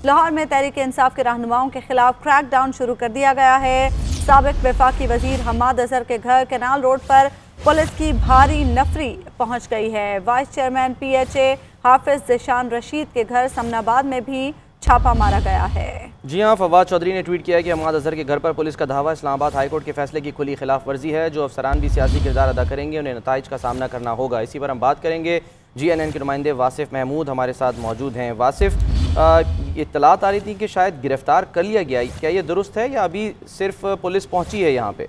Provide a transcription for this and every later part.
लाहौर में तहरीक इंसाफ के रहनुमाओं के खिलाफ क्रैकडाउन शुरू कर दिया गया है। साबिक वफाकी वजीर हम्माद अजहर के घर कैनाल रोड पर पुलिस की भारी नफरी पहुंच गई है। वाइस चेयरमैन PHA हाफिज ज़ीशान रशीद के घर समनाबाद में भी छापा मारा गया है। जी हाँ, फवाद चौधरी ने ट्वीट किया है कि हम्माद अजहर के घर पर पुलिस का धावा इस्लामाबाद हाईकोर्ट के फैसले की खुली खिलाफ वर्जी है। जो अफसरान भी सियासी किरदार अदा करेंगे उन्हें नताइज का सामना करना होगा। इसी पर हम बात करेंगे। GNN के नुमाइंदे वासिफ महमूद हमारे साथ मौजूद हैं। वासिफ, इत्तलात आ रही थी कि शायद गिरफ्तार कर लिया गया, क्या ये दुरुस्त है या अभी सिर्फ पुलिस पहुंची है यहाँ पे?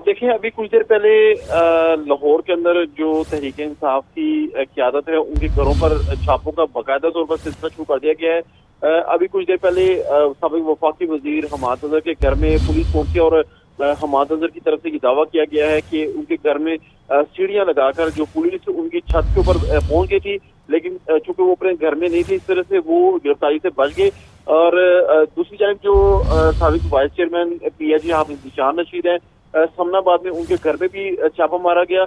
देखिए, अभी कुछ देर पहले लाहौर के अंदर जो तहरीक इंसाफ की क़यादत है उनके घरों पर छापों का बाकायदा तौर पर सिलसिला शुरू कर दिया गया है। अभी कुछ देर पहले साबिक वफाकी वजीर हम्माद अजहर के घर में पुलिस पहुंची और हम्माद अजहर की तरफ से ये दावा किया गया है कि उनके घर में सीढ़ियां लगाकर जो पुलिस उनकी छत के ऊपर पहुंच गई थी, लेकिन चूंकि वो अपने घर में नहीं थे, इस तरह से वो गिरफ्तारी से बच गए। और दूसरी जानब जो साबिक वाइस चेयरमैन PHA हाफिज ज़ीशान रशीद है, समनाबाद में उनके घर पे भी छापा मारा गया,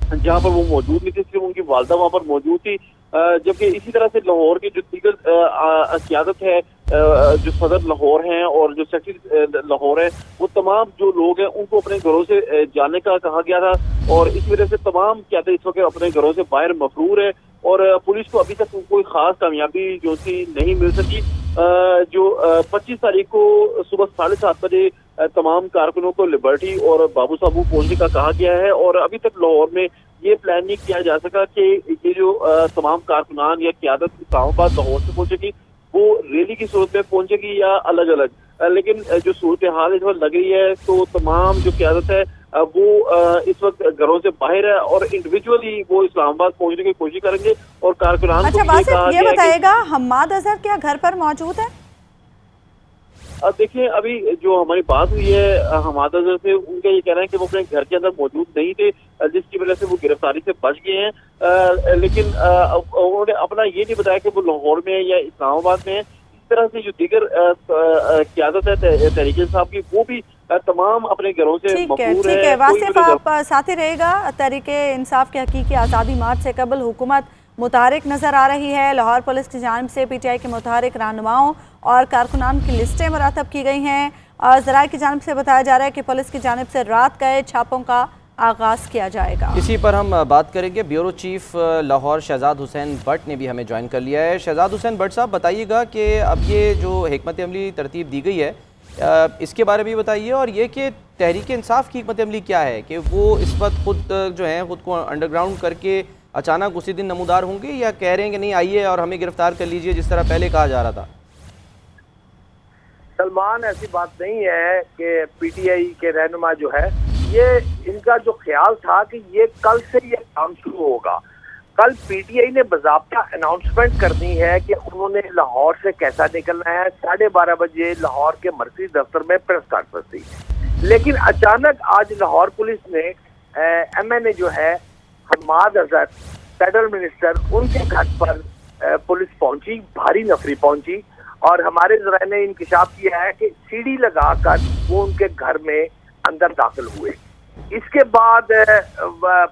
जहां पर वो मौजूद नहीं थे, सिर्फ उनकी वालदा वहां पर मौजूद थी। जबकि इसी तरह से लाहौर की जो दीगर क़यादत है, जो सदर लाहौर हैं और जो सेक्रेटरी लाहौर है, वो तमाम जो लोग हैं उनको अपने घरों से जाने का कहा गया था और इस वजह से तमाम क़यादत इस वक्त अपने घरों से बाहर मफरूर है और पुलिस को अभी तक कोई खास कामयाबी जो थी नहीं मिल सकी। जो 25 तारीख को सुबह 7:30 बजे तमाम कारकुनों को लिबर्टी और बाबू साबू पहुंचने का कहा गया है और अभी तक लाहौर में ये प्लान नहीं किया जा सका कि ये जो तमाम कारकुनान या क़यादत इस्लामाबाद लाहौर से पहुंचेगी वो रैली की सूरत में पहुंचेगी या अलग अलग। लेकिन जो सूरत हाल इस वक्त लग रही है तो तमाम जो क़यादत है वो इस वक्त घरों से बाहर है और इंडिविजुअली वो इस्लामाबाद पहुंचने की कोशिश करेंगे और कारकुनान अच्छा, ये बताइएगा हम्माद अजहर क्या घर पर मौजूद है? देखिए, अभी जो हमारी बात हुई है हम्माद अजहर से, उनका ये कहना है कि वो अपने घर के अंदर मौजूद नहीं थे, जिसकी वजह से वो गिरफ्तारी से बच गए हैं। लेकिन उन्होंने अपना ये नहीं बताया कि वो लाहौर में या इस्लामाबाद में है। इस तरह से जो दीगर क़यादत है तहरीक इंसाफ की, वो भी तमाम अपने घरों से मफरूर है। वासिफ, आप साथ ही रहेगा। तहरीक इंसाफ के हकीकी आज़ादी मार्च से कबल हुकूमत मुतारिक नजर आ रही है। लाहौर पुलिस की जानिब से PTI के मुतारिक रहनुमाओं और कारकुनान की लिस्टें मुरतब की गई हैं और ज़राए की जानिब से बताया जा रहा है कि पुलिस की जानिब से रात गए छापों का आगाज़ किया जाएगा। इसी पर हम बात करेंगे। ब्यूरो चीफ लाहौर शहजाद हुसैन भट्ट ने भी हमें ज्वाइन कर लिया है। शहजाद हुसैन भट्ट साहब, बताइएगा कि अब ये जो हिकमत अमली तरतीब दी गई है इसके बारे में भी बताइए और ये कि तहरीक इंसाफ की हिकमत अमली क्या है कि वो इस वक्त खुद जो है खुद को अंडरग्राउंड करके अचानक उसी दिन नमूदार होंगे या कह रहे हैं कि नहीं आइए और हमें गिरफ्तार कर लीजिए जिस तरह पहले कहा जा रहा था? सलमान, ऐसी बात नहीं है कि PTI के रहनुमा जो है ये इनका जो ख्याल था कि ये कल से ये काम शुरू होगा। कल PTI ने बाज़ाब्ता अनाउंसमेंट करनी है कि उन्होंने लाहौर से कैसा निकलना है। 12:30 बजे लाहौर के मरकजी दफ्तर में प्रेस कॉन्फ्रेंस थी, लेकिन अचानक आज लाहौर पुलिस ने MNA जो है हम्माद अजहर फेडरल मिनिस्टर, उनके घर पर पुलिस पहुंची, भारी नफरी पहुंची और हमारे ज़राए ने इंकशाफ किया है कि सीढ़ी लगाकर वो उनके घर में अंदर दाखिल हुए। इसके बाद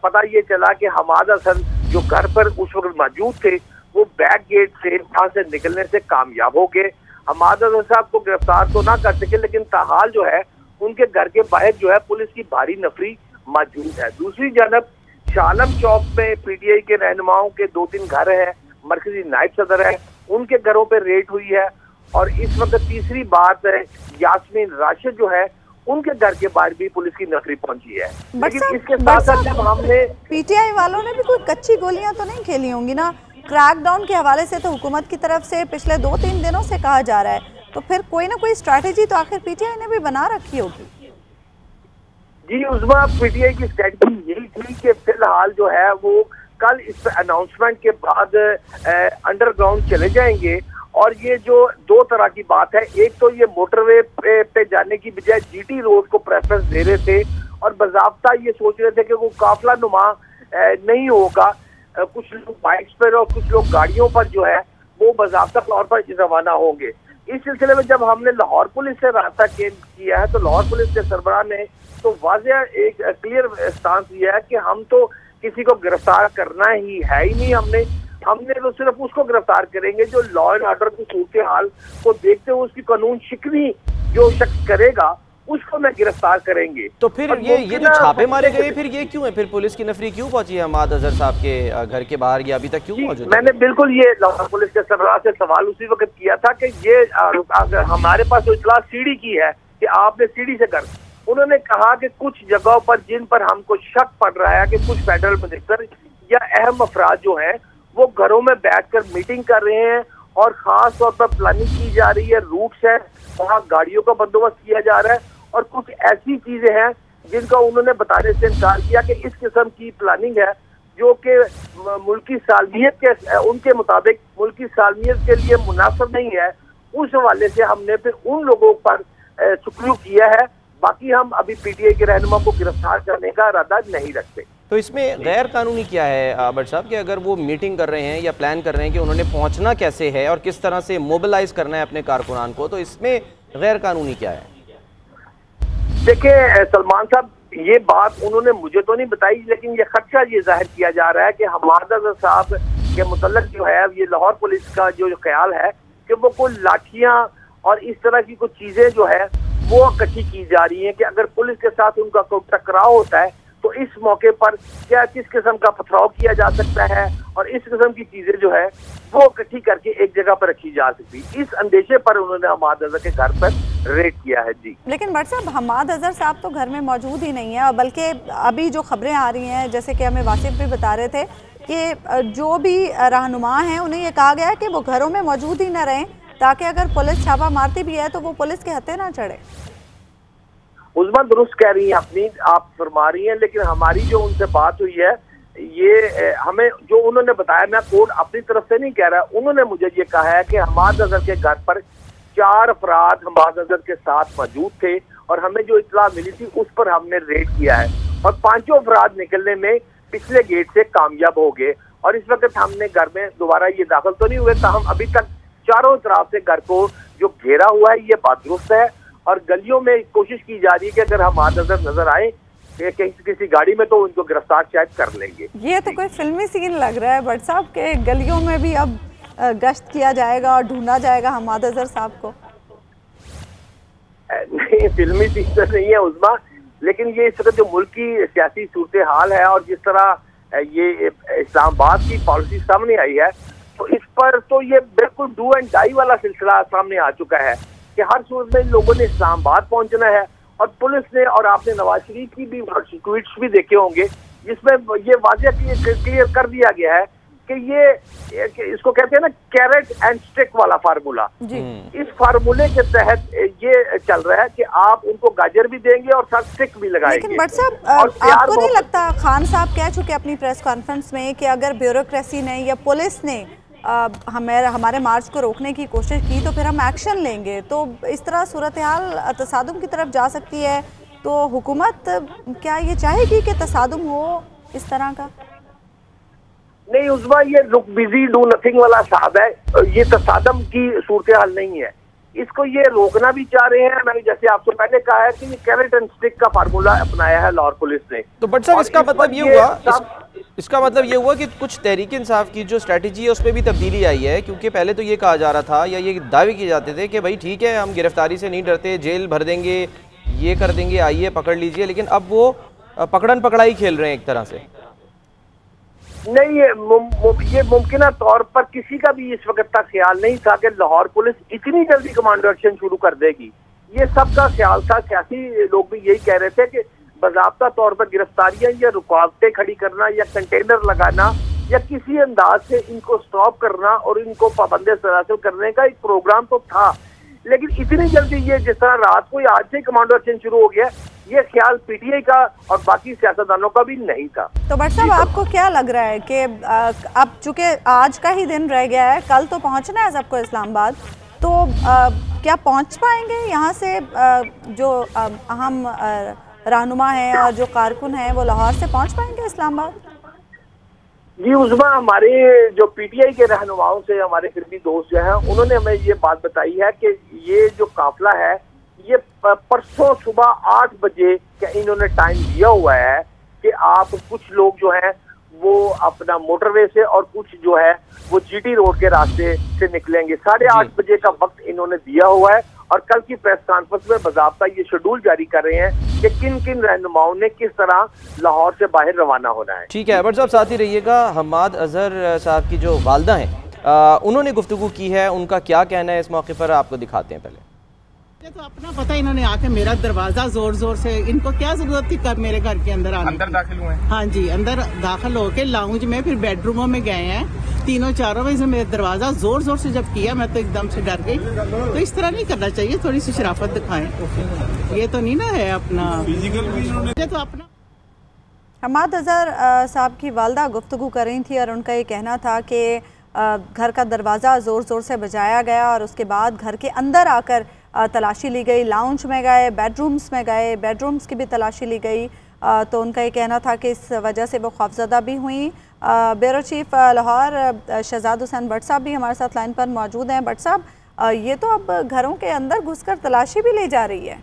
पता ये चला कि हम्माद अजहर जो घर पर उस वक्त मौजूद थे वो बैक गेट से वहां से निकलने से कामयाब हो गए। हम्माद अजहर साहब को गिरफ्तार तो ना कर सके, लेकिन ताहाल जो है उनके घर के बाहर जो है पुलिस की भारी नफरी मौजूद है। दूसरी जानब शालम चौक में PTI के रहनुमाओं के 2-3 घर हैं, मरकजी नायब सदर है, उनके घरों पे रेड हुई है और इस वक्त तीसरी बात है यास्मीन राशिद जो है उनके घर के बाहर भी पुलिस की नफरी पहुंची है। लेकिन इसके साथ साथ जब हमने PTI वालों ने भी कोई कच्ची गोलियां तो नहीं खेली होंगी ना? क्रैकडाउन के हवाले से तो हुकूमत की तरफ से पिछले 2-3 दिनों से कहा जा रहा है, तो फिर कोई ना कोई स्ट्रैटेजी तो आखिर PTI ने भी बना रखी होगी। जी उस्मा, PTI की स्ट्रैटेजी यही थी कि फिलहाल जो है वो कल इस अनाउंसमेंट के बाद अंडरग्राउंड चले जाएंगे और ये जो 2 तरह की बात है, एक तो ये मोटरवे पे जाने की बजाय GT रोड को प्रेफरेंस दे रहे थे और बाज़ाब्ता ये सोच रहे थे कि वो काफिला नुमा नहीं होगा, कुछ लोग बाइक्स पर और कुछ लोग गाड़ियों पर जो है वो बाज़ाब्ता तौर पर रवाना होंगे। इस सिलसिले में जब हमने लाहौर पुलिस से रास्ता किया है तो लाहौर पुलिस के सरबराह ने तो वाज़ेह एक क्लियर स्टांस लिया है कि हम तो किसी को गिरफ्तार करना ही नहीं। हमने हमने तो सिर्फ उसको गिरफ्तार करेंगे जो लॉ एंड ऑर्डर की सूरत हाल को देखते हुए उसकी कानून शिकनी जो शख्स करेगा उसको मैं गिरफ्तार करेंगे। तो फिर ये जो छापे मारे गए फिर ये क्यों है? फिर पुलिस की नफरी क्यों पहुंची है हमाद अजहर साहब के घर के बाहर, या अभी तक क्यों मौजूद? मैंने बिल्कुल ये लाहौर पुलिस के सरबराह से सवाल उसी वक्त किया था कि ये अगर हमारे पास तो इतला सीढ़ी की है कि आपने सीढ़ी से कर, उन्होंने कहा कि कुछ जगहों पर जिन पर हमको शक पड़ रहा है कि कुछ फेडरल मिनिस्टर या अहम अफराद जो हैं वो घरों में बैठकर मीटिंग कर रहे हैं और खास तौर पर प्लानिंग की जा रही है, रूट्स है, वहाँ गाड़ियों का बंदोबस्त किया जा रहा है और कुछ ऐसी चीजें हैं जिनका उन्होंने बताने से इनकार किया कि इस किस्म की प्लानिंग है जो कि मुल्की सालमियत के उनके मुताबिक मुल्की सालमियत के लिए मुनासिब नहीं है। उस हवाले से हमने फिर उन लोगों पर शुक्रिया किया है। बाकी हम अभी पीटीआई के रहनुमा को गिरफ्तार करने का इरादा नहीं रखते। तो इसमें गैर कानूनी क्या है भट्ट साहब कि अगर वो मीटिंग कर रहे हैं या प्लान कर रहे हैं कि उन्होंने पहुंचना कैसे है और किस तरह से मोबिलाइज करना है अपने कारकुनान को, तो इसमें गैर कानूनी क्या है? देखिए सलमान साहब, ये बात उन्होंने मुझे तो नहीं बताई, लेकिन ये खदशा ये जाहिर किया जा रहा है कि हमाद अजहर साहब के मुतल्लक जो है ये लाहौर पुलिस का जो ख्याल है कि वो कोई लाठियां और इस तरह की कुछ चीजें जो है वो इकट्ठी की जा रही हैं कि अगर पुलिस के साथ उनका कोई टकराव होता है तो इस मौके पर क्या किस किस्म का पथराव किया जा सकता है और इस किस्म की चीजें जो है वो इकट्ठी करके एक जगह पर रखी जा सकती। इस अंदेशे पर उन्होंने हमाद अजहर के घर पर रेड किया है। जी लेकिन भट्ट साहब, हमाद अजहर साहब तो घर में मौजूद ही नहीं है, बल्कि अभी जो खबरें आ रही हैं जैसे कि हमें वासिफ भी बता रहे थे कि जो भी रहनुमा हैं उन्हें ये कहा गया है कि वो घरों में मौजूद ही न रहें ताकि अगर पुलिस छापा मारती भी है तो वो पुलिस के हत्थे ना चढ़े। उज़मा दुरुस्त कह रही हैं, अपनी आप फरमा रही हैं, लेकिन हमारी जो उनसे बात हुई है ये हमें जो उन्होंने बताया, मैं कोड अपनी तरफ से नहीं कह रहा, उन्होंने मुझे ये कहा है कि हमाद अजहर के घर पर 4 अफराद हमाद अजहर के साथ मौजूद थे और हमें जो इत्तला मिली थी उस पर हमने रेड किया है और 5 अफराद निकलने में पिछले गेट से कामयाब हो गए और इस वक्त हमने घर में दोबारा ये दाखिल तो नहीं हुए, हम अभी तक चारों तरफ से घर को जो घेरा हुआ है ये बात दुरुस्त है और गलियों में कोशिश की जा रही है कि अगर हमाद अजहर नजर आए किसी गाड़ी में तो उनको गिरफ्तार शायद कर लेंगे। ये तो कोई फिल्मी सीन लग रहा है भट्ट साहब के गलियों में भी अब गश्त किया जाएगा और ढूंढा जाएगा हमाद अजहर साहब को। नहीं, फिल्मी सीन तो नहीं है उज़मा, लेकिन ये इस वक्त जो मुल्क की सियासी सूरत हाल है और जिस तरह ये इस्लामाबाद की पॉलिसी सामने आई है तो इस पर तो ये बिल्कुल डू एंड डाई वाला सिलसिला सामने आ चुका है कि हर सूरत में लोगों ने इस्लामाबाद पहुंचना है और पुलिस ने, और आपने नवाज शरीफ की भी ट्वीट्स भी देखे होंगे जिसमें ये वाज़ेह क्लियर कर दिया गया है कि ये इसको कहते हैं ना कैरेट एंड स्टिक वाला फार्मूला, इस फार्मूले के तहत ये चल रहा है कि आप उनको गाजर भी देंगे और साथ स्टिक भी लगाएंगे। लेकिन भट्ट साहब, आपको नहीं लगता, खान साहब कह चुके अपनी प्रेस कॉन्फ्रेंस में कि अगर ब्यूरोक्रेसी ने या पुलिस ने हमारे मार्च को रोकने की कोशिश की तो फिर हम एक्शन लेंगे, तो इस तरह सूरत हाल तसादुम की तरफ जा सकती है, तो हुकूमत क्या ये चाहेगी कि तसादुम हो इस तरह का? नहीं उज़मा, ये लुक बिजी डू नथिंग वाला साहब है, ये तसादम की सूरत हाल नहीं है, इसको ये रोकना भी चाह रहे हैं। मैंने जैसे आपसे पहले कहा है कि ये कैरेट एंड स्टिक का फार्मूला अपनाया है लाहौर पुलिस ने। तो बट साहब इसका मतलब ये हुआ कि कुछ तहरीक इंसाफ की जो स्ट्रेटजी है उसमें भी तब्दीली आई है, क्योंकि पहले तो ये कहा जा रहा था या ये दावे किए जाते थे कि भाई ठीक है हम गिरफ्तारी से नहीं डरते, जेल भर देंगे, ये कर देंगे, आइए पकड़ लीजिए, लेकिन अब वो पकड़न पकड़ाई खेल रहे हैं एक तरह से। नहीं, ये मुमकिन तौर पर किसी का भी इस वक्त तक ख्याल नहीं था कि लाहौर पुलिस इतनी जल्दी कमांडो एक्शन शुरू कर देगी, ये सबका ख्याल था। सियासी लोग भी यही कह रहे थे कि बाज़ाब्ता तौर पर गिरफ्तारियां या रुकावटें खड़ी करना या कंटेनर लगाना या किसी अंदाज से इनको स्टॉप करना और इनको पाबंदी सरासर करने का एक प्रोग्राम तो था, लेकिन इतनी जल्दी ये जिस तरह रात को आज से कमांडो एक्शन शुरू हो गया, ये ख्याल पीटीआई का और बाकी सियासतदानों का भी नहीं था। तो भट्ट साहब, आपको क्या लग रहा है कि अब चूंकि आज का ही दिन रह गया है, कल तो पहुंचना है सबको इस्लामाबाद, तो क्या पहुंच पाएंगे यहाँ से जो अहम रहनुमा हैं और जो कारकुन हैं वो लाहौर से पहुंच पाएंगे इस्लामाबाद? जी उज़मा, हमारे जो पीटीआई के रहनुमाओं से हमारे करीबी दोस्त जो हैं उन्होंने हमें ये बात बताई है कि ये जो काफिला है ये परसों सुबह 8 बजे का इन्होंने टाइम दिया हुआ है कि आप कुछ लोग जो हैं वो अपना मोटरवे से और कुछ जो है वो जीटी रोड के रास्ते से निकलेंगे। 8:30 बजे का वक्त इन्होंने दिया हुआ है और कल की प्रेस कॉन्फ्रेंस में बाकायदा ये शेड्यूल जारी कर रहे हैं कि किन किन रहनुमाओं ने किस तरह लाहौर से बाहर रवाना होना है। ठीक है भट्ट साहब, साथ ही रहिएगा। हम्माद अजहर साहब की जो वालदा हैं, उन्होंने गुफ्तगू की है, उनका क्या कहना है इस मौके पर आपको दिखाते हैं। पहले तो अपना पता, इन्होंने आके मेरा दरवाजा जोर जोर से, इनको क्या जरूरत थी कब मेरे घर के अंदर आने, अंदर दाखिल हुए? हाँ जी, अंदर दाखिल होके लाउंज में फिर बेडरूमों में गए हैं। 3-4 बजे मेरा दरवाजा जोर जोर से जब किया, मैं तो एकदम से डर गई। तो इस तरह नहीं करना चाहिए, थोड़ी सी शराफत दिखाएं। ये तो नहीं ना है अपना फिजिकल, तो अपना। हम्माद अजहर साहब की वालदा गुफ्तगू कर रही थी और उनका ये कहना था कि घर का दरवाज़ा ज़ोर ज़ोर से बजाया गया और उसके बाद घर के अंदर आकर तलाशी ली गई। लाउंज में गए, बेडरूम्स में गए, बेडरूम्स की भी तलाशी ली गई। तो उनका ये कहना था कि इस वजह से वो खौफज़दा भी हुई। ब्यूरो चीफ लाहौर शहजाद हुसैन भट्ट साहब भी हमारे साथ लाइन पर मौजूद हैं। भट्ट साहब, ये तो अब घरों के अंदर घुसकर तलाशी भी ली जा रही है।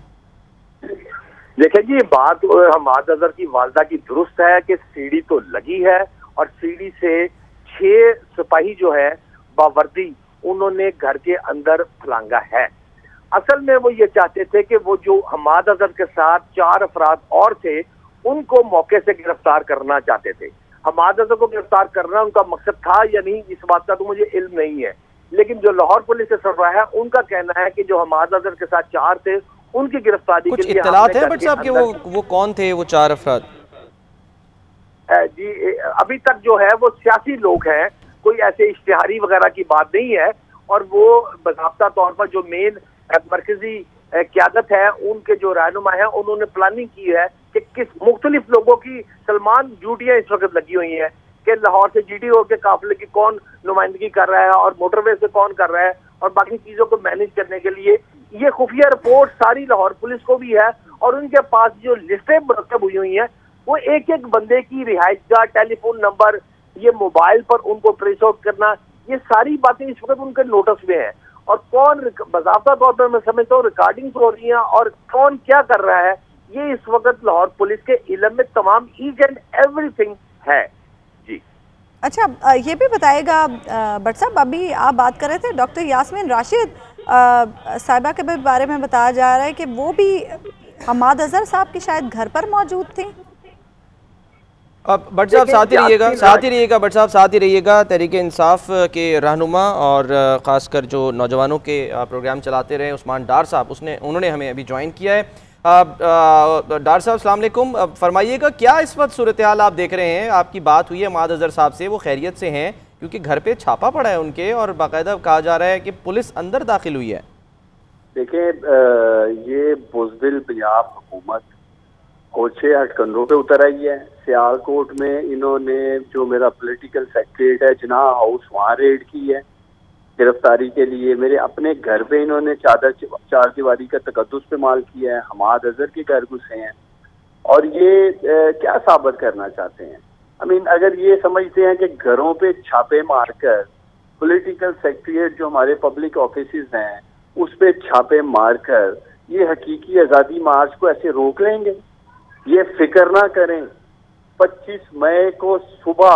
देखिए जी, बात हम्माद अजहर की वालदा की दुरुस्त है कि सीढ़ी तो लगी है और सीढ़ी से 6 सिपाही जो है बावर्दी, उन्होंने घर के अंदर फलांगा है। असल में वो ये चाहते थे कि वो जो हम्माद अजहर के साथ 4 अफराद और थे, उनको मौके से गिरफ्तार करना चाहते थे। हम्माद अजहर को गिरफ्तार करना उनका मकसद था या नहीं, इस बात का तो मुझे इल्म नहीं है, लेकिन जो लाहौर पुलिस से सरबराह है उनका कहना है कि जो हम्माद अजहर के साथ 4 थे, उनकी गिरफ्तारी कुछ इत्तलात है भट्ट साहब कि वो कौन थे वो 4 अफराद? जी, अभी तक जो है वो सियासी लोग हैं, कोई ऐसे इश्तिहारी वगैरह की बात नहीं है। और वो बाकायदा तौर पर जो मेन मरकजी क़यादत है, उनके जो रहनुमा है, उन्होंने प्लानिंग की है कि किस मुख्तलिफ लोगों की सलमान ड्यूटियां इस वक्त लगी हुई हैं कि लाहौर से जीटी रोड के काफिले की कौन नुमाइंदगी कर रहा है और मोटरवे से कौन कर रहा है और बाकी चीजों को मैनेज करने के लिए ये खुफिया रिपोर्ट सारी लाहौर पुलिस को भी है। और उनके पास जो लिस्टें मुरतब हुई हुई हैं, वो एक एक बंदे की रिहाइश का टेलीफोन नंबर, ये मोबाइल पर उनको ट्रेस आउट करना, ये सारी बातें इस वक्त उनके नोटिस में है। और कौन बाकायदा तौर पर मैं समझता हूँ रिकॉर्डिंग हो रही है और कौन क्या कर रहा है, ये इस वक्त लाहौर पुलिस के इल्म में तमाम ईच एंड एवरीथिंग है। जी अच्छा, ये भी बताएगा भट्ट साहब, अभी आप बात कर रहे थे डॉक्टर यास्मीन राशिद साहिबा के बारे में बताया जा रहा है कि वो भी हम्माद अजहर साहब की शायद घर पर मौजूद थी। अब भट्ट साहब साथ ही रहिएगा भट्ट साहब साथ ही रहिएगा। तहरीक इंसाफ के रहनुमा और ख़ासकर जो नौजवानों के प्रोग्राम चलाते रहे उस्मान डार साहब, उन्होंने हमें अभी ज्वाइन किया है। डार साहब अस्सलाम वालेकुम, फरमाइएगा क्या इस वक्त सूरत हाल आप देख रहे हैं? आपकी बात हुई है हम्माद अजहर साहब से, वो खैरियत से हैं? क्योंकि घर पे छापा पड़ा है उनके और बाकायदा कहा जा रहा है कि पुलिस अंदर दाखिल हुई है। देखिए, ये बुज़दिल पंजाब हुकूमत कोचे हटकंडों पे उतर आई है। सियालकोट में इन्होंने जो मेरा पॉलिटिकल सेक्रेटरीट है जिनाह हाउस, वहाँ रेड की है गिरफ्तारी के लिए। मेरे अपने घर पे इन्होंने चार दीवारी का तकद्दुस इस्तेमाल किया है। हम्माद अजहर के घर घुसे हैं और ये क्या साबित करना चाहते हैं? अगर ये समझते हैं कि घरों पे छापे मारकर पॉलिटिकल सेक्रेटरीट जो हमारे पब्लिक ऑफिसेज हैं उस पे छापे मारकर ये हकीकी आज़ादी मार्च को ऐसे रोक लेंगे, ये फिक्र ना करें। 25 मई को सुबह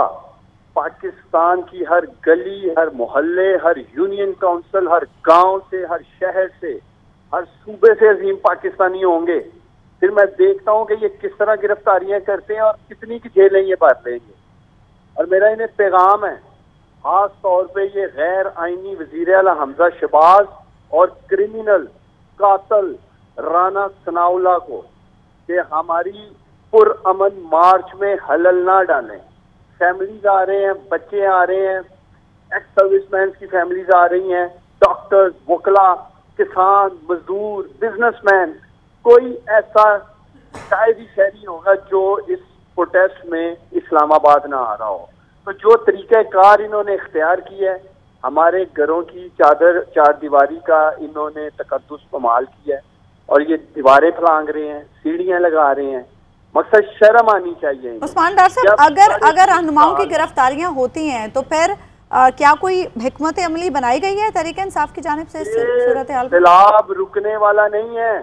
पाकिस्तान की हर गली, हर मोहल्ले, हर यूनियन काउंसिल, हर गांव से, हर शहर से, हर सूबे से अजीम पाकिस्तानी होंगे। फिर मैं देखता हूं कि ये किस तरह गिरफ्तारियां करते हैं और कितनी की जेलें ये बात लेंगे। और मेरा इन्हें पैगाम है, खास तौर पे ये गैर आईनी वजीर आला हमजा शहबाज और क्रिमिनल कातल राना सनाउल्लाह को कि हमारी पुरअमन मार्च में हलल ना डालें। फैमिलीज आ रहे हैं, बच्चे आ रहे हैं, एक्स सर्विसमैन की फैमिलीज आ रही हैं, डॉक्टर्स, वकला, किसान, मजदूर, बिजनेसमैन, कोई ऐसा शायद ही शहरी होगा जो इस प्रोटेस्ट में इस्लामाबाद ना आ रहा हो। तो जो तरीक़ाकार इन्होंने इख्तियार किया है, हमारे घरों की चार दीवारी का इन्होंने तकद्दुस इस्तेमाल किया है और ये दीवारें फलांग रहे हैं, सीढ़ियां लगा रहे हैं। मकसद शर्म आनी चाहिए। उस्मान डार साहब, अगर रहनुमाओं की गिरफ्तारियां होती हैं तो फिर क्या कोई हिकमत अमली बनाई गई है तहरीक इंसाफ की जानिब से? सूरत हाल सैलाब रुकने वाला नहीं है।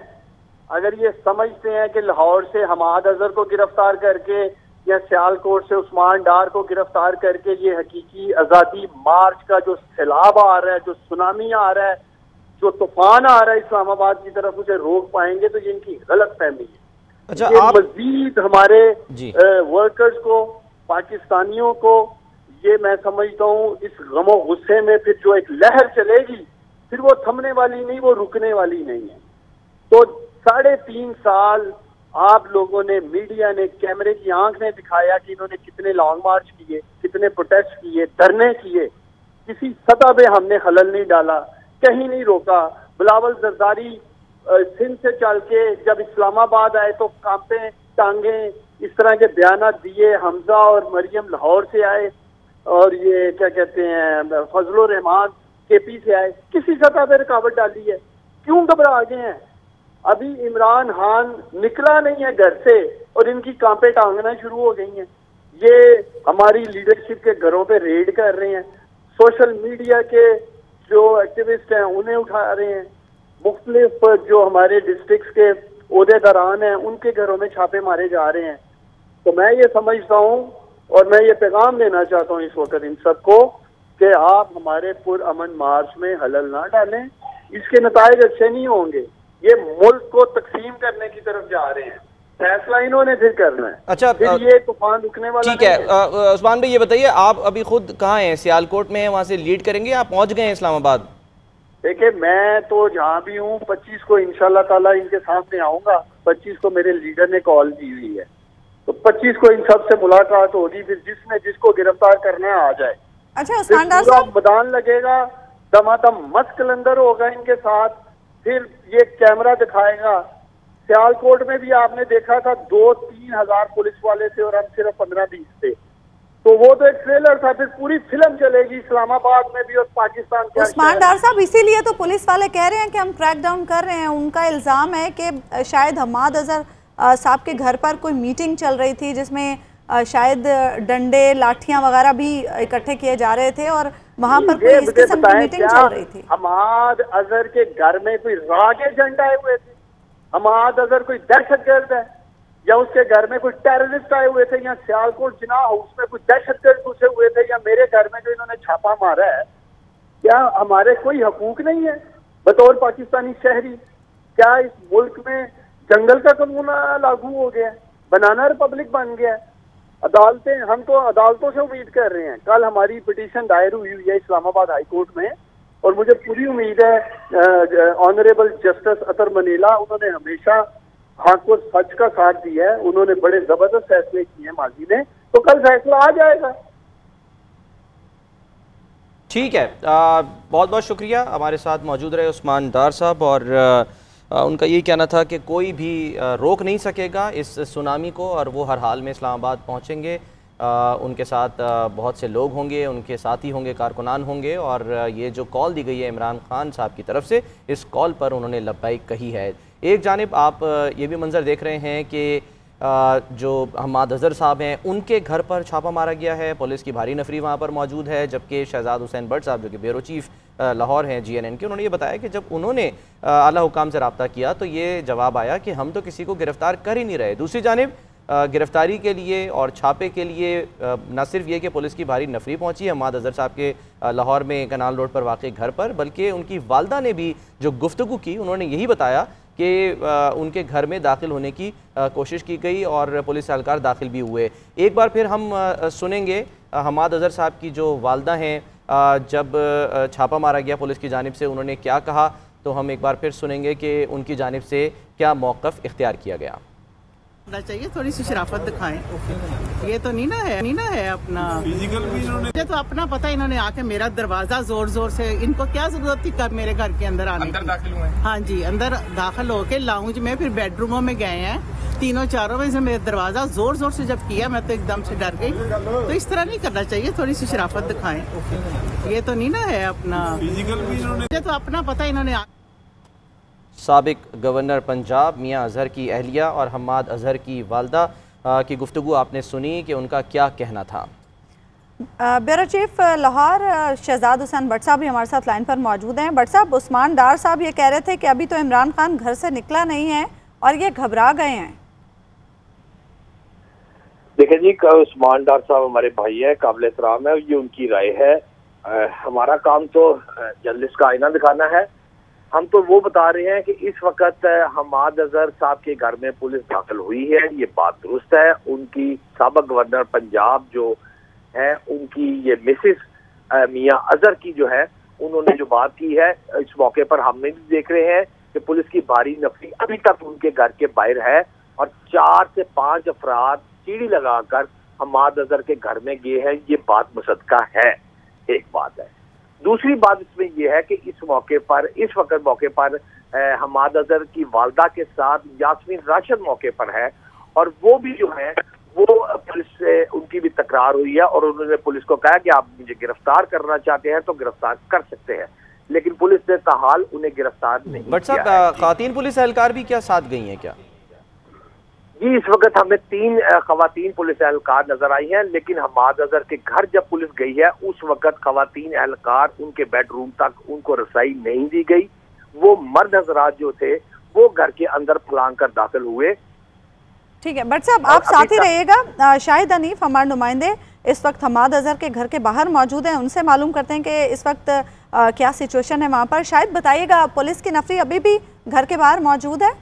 अगर ये समझते हैं कि लाहौर से हम्माद अजहर को गिरफ्तार करके या सियालकोट से उस्मान डार को गिरफ्तार करके ये हकीकी आज़ादी मार्च का जो सैलाब आ रहा है, जो सुनामी आ रहा है, जो तूफान आ रहा है इस्लामाबाद की तरफ, उसे रोक पाएंगे तो ये इनकी गलत फहमी है। अच्छा, ये आप मजीद हमारे वर्कर्स को, पाकिस्तानियों को, ये मैं समझता हूँ इस गमो गुस्से में फिर जो एक लहर चलेगी, फिर वो थमने वाली नहीं, वो रुकने वाली नहीं है। तो 3.5 साल आप लोगों ने, मीडिया ने, कैमरे की आंख ने दिखाया कि इन्होंने कितने लॉन्ग मार्च किए, कितने प्रोटेस्ट किए, धरने किए, किसी सतह पे हमने खलल नहीं डाला, कहीं नहीं रोका। बिलावल जरदारी सिंध से चल के जब इस्लामाबाद आए तो कांपे टांगे इस तरह के बयानात दिए। हमजा और मरियम लाहौर से आए और ये क्या कहते हैं फजलुर रहमान केपी से आए, किसी सतह पे रुकावट डाली है? क्यों घबरा गए हैं? अभी इमरान खान निकला नहीं है घर से और इनकी कांपे टांगना शुरू हो गई हैं। ये हमारी लीडरशिप के घरों पे रेड कर रहे हैं, सोशल मीडिया के जो एक्टिविस्ट हैं उन्हें उठा रहे हैं, मुख्तलिफ जो हमारे डिस्ट्रिक्ट के ओहदेदारान हैं उनके घरों में छापे मारे जा रहे हैं। तो मैं ये समझता हूँ और मैं ये पैगाम देना चाहता हूँ इस वक्त इन सबको कि आप हमारे पुरअमन मार्च में हलल ना डालें, इसके नताइज अच्छे नहीं होंगे। ये मुल्क को तकसीम करने की तरफ जा रहे हैं, फैसला इन्होंने फिर करना है। अच्छा, फिर ये तूफान रुकने वाला ठीक है। उस्मान भाई ये बताइए, आप अभी खुद कहाँ हैं? सियालकोट में हैं, वहाँ से लीड करेंगे, आप पहुँच गए हैं इस्लामाबाद? देखिए, मैं तो जहाँ भी हूँ 25 को इंशाल्लाह ताला इनके सामने आऊंगा। 25 को मेरे लीडर ने कॉल दी हुई है, तो 25 को इन सब से मुलाकात होगी। फिर जिसने जिसको गिरफ्तार करना है आ जाए। अच्छा उस्मान डार साहब, मैदान लगेगा, दमादम मस्त कलंदर होगा इनके साथ, फिर ये कैमरा दिखाएगा। सियालकोट में भी आपने देखा था 2-3 हजार पुलिस वाले थे और हम सिर्फ 15-20 थे, तो वो तो एक ट्रेलर था। फिर पूरी फिल्म चलेगी इस्लामाबाद में भी और पाकिस्तान के। उस्मान डार साहब, इसीलिए तो पुलिस वाले कह रहे हैं कि हम क्रैकडाउन कर रहे हैं। उनका इल्जाम है कि शायद हम्माद अजहर साहब के घर पर कोई मीटिंग चल रही थी जिसमें शायद डंडे लाठियां वगैरह भी इकट्ठे किए जा रहे थे और वहां पर कोई इस किस्म की मीटिंग चल रही थी। हम्माद अजहर के घर में कोई राग एजेंट आए हुए थे? हम्माद अजहर कोई दहशतगर्द है या उसके घर में कोई टेररिस्ट आए हुए थे, या सियालकोट जिना हाउस में कोई दहशतगर्द घुसे हुए थे, या मेरे घर में जो इन्होंने छापा मारा है? क्या हमारे कोई हकूक नहीं है बतौर पाकिस्तानी शहरी? क्या इस मुल्क में जंगल का कानून लागू हो गया है? बनाना रिपब्लिक बन गया है? अदालतें, हम तो अदालतों से उम्मीद कर रहे हैं। कल हमारी पिटीशन दायर हुई है इस्लामाबाद हाई कोर्ट में और मुझे पूरी उम्मीद है ऑनरेबल जस्टिस अतर मनीला, उन्होंने हमेशा हक और सच का साथ दिया है, उन्होंने बड़े जबरदस्त फैसले किए हैं माजी में, तो कल फैसला आ जाएगा। ठीक है, बहुत बहुत शुक्रिया हमारे साथ मौजूद रहे उस्मान डार साहब। और उनका यही कहना था कि कोई भी रोक नहीं सकेगा इस सुनामी को और वो हर हाल में इस्लामाबाद पहुंचेंगे। उनके साथ बहुत से लोग होंगे, उनके साथी होंगे, कारकुनान होंगे। और ये जो कॉल दी गई है इमरान खान साहब की तरफ से, इस कॉल पर उन्होंने लब्बाइक कही है। एक जानिब आप ये भी मंजर देख रहे हैं कि जो हम्माद अजहर साहब हैं उनके घर पर छापा मारा गया है, पुलिस की भारी नफरी वहाँ पर मौजूद है। जबकि शहजाद हुसैन भट्ट साहब जो कि ब्यूरो चीफ लाहौर हैं GNN के, उन्होंने ये बताया कि जब उन्होंने आला हुकाम से रब्ता किया तो ये जवाब आया कि हम तो किसी को गिरफ़्तार कर ही नहीं रहे। दूसरी जानिब गिरफ़्तारी के लिए और छापे के लिए न सिर्फ ये कि पुलिस की भारी नफरी पहुंची हम्माद अजहर साहब के लाहौर में कनाल रोड पर वाक़ई घर पर, बल्कि उनकी वालदा ने भी जो गुफ्तगू की, उन्होंने यही बताया कि उनके घर में दाखिल होने की कोशिश की गई और पुलिस एहलकार दाखिल भी हुए। एक बार फिर हम सुनेंगे हम्माद अजहर साहब की जो वालदा हैं, जब छापा मारा गया पुलिस की जानिब से उन्होंने क्या कहा, तो हम एक बार फिर सुनेंगे कि उनकी जानिब से क्या मौक़िफ़ इख्तियार किया गया। चाहिए थोड़ी सी शराफत दिखाएं। ये तो नीना है अपना फिजिकल भी इन्होंने, मुझे तो अपना पता, इन्होंने आके मेरा दरवाजा जोर जोर से, इनको क्या जरूरत थी कब मेरे घर के अंदर आने की? दाखिल हुए? हाँ जी, अंदर दाखिल होके लाउंज में फिर बेडरूमों में गए हैं, तीनों चारों में से मेरा दरवाजा जोर जोर से जब किया मैं तो एकदम से डर गई। तो इस तरह नहीं करना चाहिए, थोड़ी सी शराफत दिखाएं। ये तो नीना है अपना फिजिकल भी इन्होंने, मुझे तो अपना पता, इन्होंने। साबिक गवर्नर पंजाब मियां अजहर की अहलिया और हम्माद अजहर की वालदा की गुफ्तगू आपने सुनी कि उनका क्या कहना था। ब्यूरो चीफ लाहौर शहजाद हुसैन भट्ट साहब भी हमारे साथ लाइन पर मौजूद हैं। भट्ट साहब, उस्मान डार साहब ये कह रहे थे कि अभी तो इमरान खान घर से निकला नहीं है और ये घबरा गए हैं। देखिए जी, उस्मान डार साहब हमारे भाई है, काबिल एहतराम है, ये उनकी राय है। हमारा काम तो जर्नलिस्ट का आईना दिखाना है। हम तो वो बता रहे हैं कि इस वक्त हमाद अजहर साहब के घर में पुलिस दाखिल हुई है, ये बात दुरुस्त है। उनकी साबिक गवर्नर पंजाब जो है, उनकी ये मिसिस मियां अजहर की जो है, उन्होंने जो बात की है, इस मौके पर हम भी देख रहे हैं कि पुलिस की भारी नफरी अभी तक उनके घर के बाहर है और 4 से 5 अफराद सीढ़ी लगाकर हमाद अजहर के घर में गए हैं। ये बात मुसद्दका है, एक बात है। दूसरी बात इसमें यह है कि इस वक्त मौके पर हमाद अजहर की वालदा के साथ यास्मीन राशिद मौके पर है और वो भी जो है वो पुलिस से उनकी भी तकरार हुई है और उन्होंने पुलिस को कहा कि आप मुझे गिरफ्तार करना चाहते हैं तो गिरफ्तार कर सकते हैं, लेकिन पुलिस ने ताहाल उन्हें गिरफ्तार नहीं किया। बट साहब, खातीन पुलिस एहलकार भी क्या साथ गई हैं क्या? जी, इस वक्त हमें 3 खवातीन पुलिस एहलकार नजर आई हैं, लेकिन हमाद अजहर के घर जब पुलिस गई है उस वक्त खवातीन एहलकार उनके बेडरूम तक उनको रसाई नहीं दी गई। वो मर्द हजरात जो थे वो घर के अंदर फलांग कर दाखिल हुए। ठीक है बट साहब, आप साथ ही रहिएगा। शाहिद हनीफ हमारे नुमाइंदे इस वक्त हमाद अजहर के घर के बाहर मौजूद हैं, उनसे मालूम करते हैं कि इस वक्त क्या सिचुएशन है वहाँ पर। शायद बताइएगा, पुलिस की नफरी अभी भी घर के बाहर मौजूद है?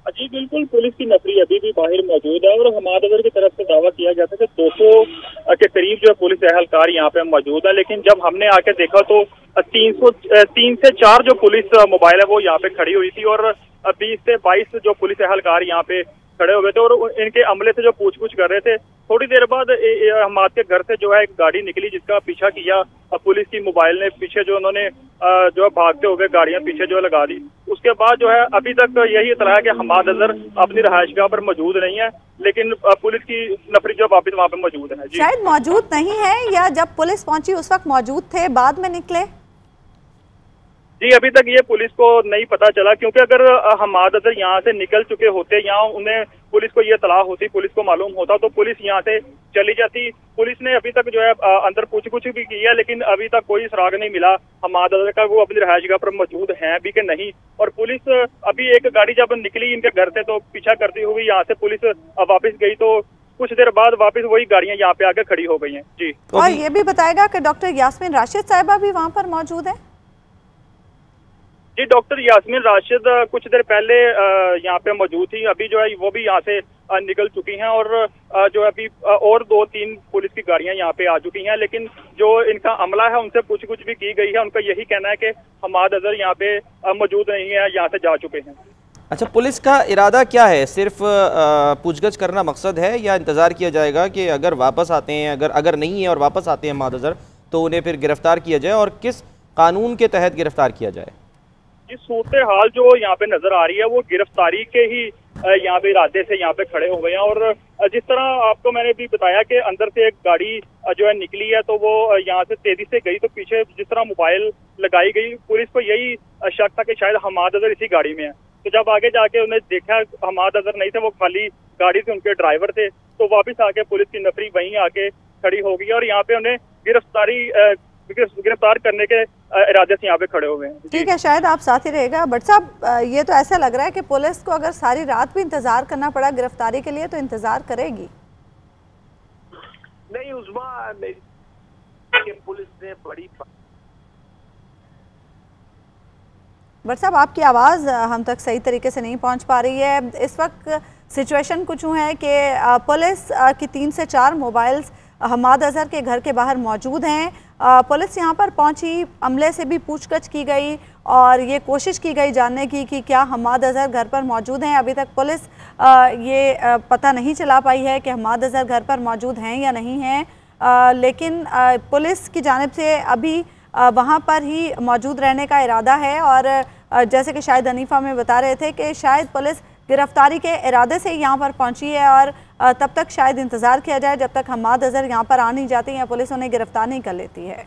जी बिल्कुल, पुलिस की नफरी अभी भी बाहर मौजूद है और हमाद अजहर की तरफ से दावा किया जाता है कि 200 के करीब जो पुलिस एहलकार यहाँ पे मौजूद है, लेकिन जब हमने आके देखा तो 3 से 4 जो पुलिस मोबाइल है वो यहाँ पे खड़ी हुई थी और 20 से 22 जो पुलिस एहलकार यहाँ पे खड़े हुए थे और इनके अमले से जो पूछ कर रहे थे। थोड़ी देर बाद हमाद के घर से जो है एक गाड़ी निकली जिसका पीछा किया पुलिस की, मोबाइल ने पीछे जो उन्होंने जो है भागते हुए गाड़ियां पीछे जो लगा दी। उसके बाद जो है अभी तक यही इतला है कि हमाद अजहर अपनी रहायशगाह पर मौजूद नहीं है, लेकिन पुलिस की नफरी जो वापिस वहाँ पे मौजूद है। शायद मौजूद नहीं है या जब पुलिस पहुंची उस वक्त मौजूद थे, बाद में निकले? जी अभी तक ये पुलिस को नहीं पता चला, क्योंकि अगर हमाद अजहर यहाँ से निकल चुके होते, यहाँ उन्हें पुलिस को ये तलाह होती, पुलिस को मालूम होता तो पुलिस यहाँ से चली जाती। पुलिस ने अभी तक जो है अंदर पूछ भी की है, लेकिन अभी तक कोई सुराग नहीं मिला हमाद अजहर का वो अपनी रहायशगाह पर मौजूद हैं भी कि नहीं। और पुलिस अभी एक गाड़ी जब निकली इनके घर से तो पीछा करती हुई यहाँ से पुलिस वापस गई, तो कुछ देर बाद वापस वही गाड़ियां यहाँ पे आके खड़ी हो गई हैं। जी, और ये भी बताएगा कि डॉक्टर यास्मीन राशिद साहिबा भी वहाँ पर मौजूद है? जी, डॉक्टर यास्मीन राशिद कुछ देर पहले यहाँ पे मौजूद थी, अभी जो है वो भी यहाँ से निकल चुकी हैं और जो अभी और 2-3 पुलिस की गाड़ियां यहाँ पे आ चुकी हैं, लेकिन जो इनका अमला है उनसे पूछ भी की गई है। उनका यही कहना है कि हमाद अजहर यहाँ पे मौजूद नहीं है, यहाँ से जा चुके हैं। अच्छा, पुलिस का इरादा क्या है? सिर्फ पूछगछ करना मकसद है या इंतज़ार किया जाएगा कि अगर वापस आते हैं, अगर नहीं है और वापस आते हैं हमाद अजहर तो उन्हें फिर गिरफ्तार किया जाए, और किस कानून के तहत गिरफ्तार किया जाए? इस सूरत हाल जो यहाँ पे नजर आ रही है वो गिरफ्तारी के ही यहाँ पे इरादे से यहाँ पे खड़े हो गए हैं। और जिस तरह आपको मैंने भी बताया कि अंदर से एक गाड़ी जो है निकली है तो वो यहाँ से तेजी से गई, तो पीछे जिस तरह मोबाइल लगाई गई, पुलिस को यही शक था कि शायद हमाद अजहर इसी गाड़ी में है। तो जब आगे जाके उन्हें देखा हमाद अजहर नहीं थे, वो खाली गाड़ी से उनके ड्राइवर थे, तो वापिस आके पुलिस की नफरी वहीं आके खड़ी हो गई और यहाँ पे उन्हें गिरफ्तार करने के इरादे से यहाँ पे खड़े हो गए हैं। ठीक है, शायद आप साथ ही रहेगा। बट साहब, ये तो ऐसा लग रहा है कि पुलिस को अगर सारी रात भी इंतजार करना पड़ा गिरफ्तारी के लिए तो इंतजार करेगी। नहीं उस्मा, पुलिस ने बड़ी बट साहब, आपकी आवाज़ हम तक सही तरीके से नहीं पहुंच पा रही है। इस वक्त सिचुएशन कुछ यूँ है कि पुलिस की 3 से 4 मोबाइल्स हमाद अजहर के घर के बाहर मौजूद हैं। पुलिस यहाँ पर पहुंची, अमले से भी पूछगछ की गई और ये कोशिश की गई जानने की कि क्या हमाद अजहर घर पर मौजूद हैं। अभी तक पुलिस ये पता नहीं चला पाई है कि हमाद अजहर घर पर मौजूद हैं या नहीं हैं, लेकिन पुलिस की जानिब से अभी वहाँ पर ही मौजूद रहने का इरादा है। और जैसे कि शायद हनीफा में बता रहे थे कि शायद पुलिस गिरफ्तारी के इरादे से यहाँ पर पहुँची है और तब तक शायद इंतज़ार किया जाए जब तक हमाद अजहर यहाँ पर आ नहीं जाती या पुलिस उन्हें गिरफ्तार नहीं कर लेती है।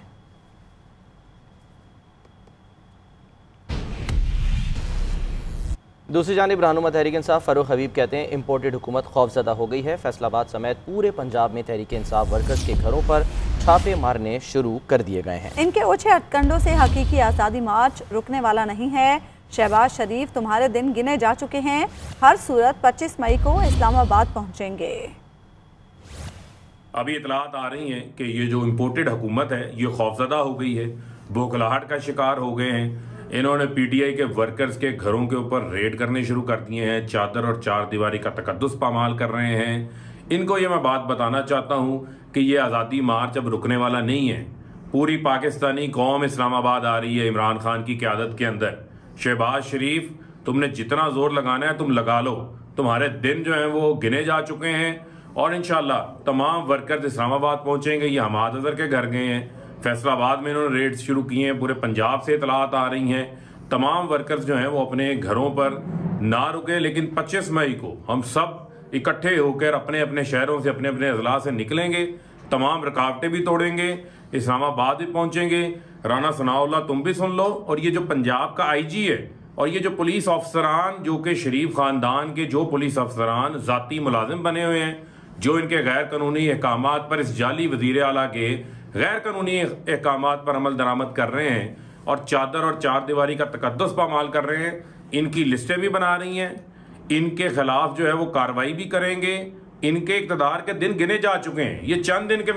दूसरी जानिब रहनुमा तहरीक इंसाफ फ़ारूक हबीब कहते हैं इम्पोर्टेड हुकूमत खौफज़दा हो गई है। फैसलाबाद समेत पूरे पंजाब में तहरीक इंसाफ वर्कर्स के घरों पर छापे मारने शुरू कर दिए गए हैं। इनके ओछे हथकंडों से हकीकी आज़ादी मार्च रुकने वाला नहीं है। शहबाज शरीफ, तुम्हारे दिन गिने जा चुके हैं। हर सूरत 25 मई को इस्लामाबाद पहुंचेंगे। अभी इतलात आ रही हैं कि ये जो इम्पोर्टेड हुकूमत है ये खौफजदा हो गई है, बौखलाहट का शिकार हो गए हैं। इन्होंने पीटीआई के वर्कर्स के घरों के ऊपर रेड करने शुरू कर दिए हैं, चादर और चार दीवारी का तकद्दुस पामाल कर रहे हैं। इनको ये मैं बात बताना चाहता हूँ कि ये आज़ादी मार्च अब रुकने वाला नहीं है। पूरी पाकिस्तानी कौम इस्लामाबाद आ रही है इमरान खान की क़यादत के अंदर। शहबाज शरीफ, तुमने जितना जोर लगाना है तुम लगा लो, तुम्हारे दिन जो हैं वो गिने जा चुके हैं और इंशाल्लाह तमाम वर्कर्स इस्लामाबाद पहुंचेंगे। ये हमाद अजहर के घर गए हैं, फैसलाबाद में इन्होंने रेड्स शुरू किए हैं, पूरे पंजाब से इतलात आ रही हैं। तमाम वर्कर्स जो हैं वो अपने घरों पर ना रुके, लेकिन 25 मई को हम सब इकट्ठे होकर अपने अपने शहरों से अपने अपने अजला से निकलेंगे, तमाम रुकावटें भी तोड़ेंगे, इस्लामाबाद भी पहुंचेंगे। राना सनाउल्लाह तुम भी सुन लो, और ये जो पंजाब का आईजी है और ये जो पुलिस अफसरान जो कि शरीफ खानदान के जो पुलिस अफसरान ज़ाती मुलाजिम बने हुए हैं, जो इनके गैर कानूनी अहकामात पर, इस जाली वज़ीर आला के गैर कानूनी अहकामात पर अमल दरामद कर रहे हैं और चादर और चार दीवारी का तकद्दुस पामाल कर रहे हैं, इनकी लिस्टें भी बना रही हैं। इनके खिलाफ जो है वो कार्रवाई भी करेंगे। इनके इक़्तिदार के दिन गिने जा चुके हैं, ये चंद दिन के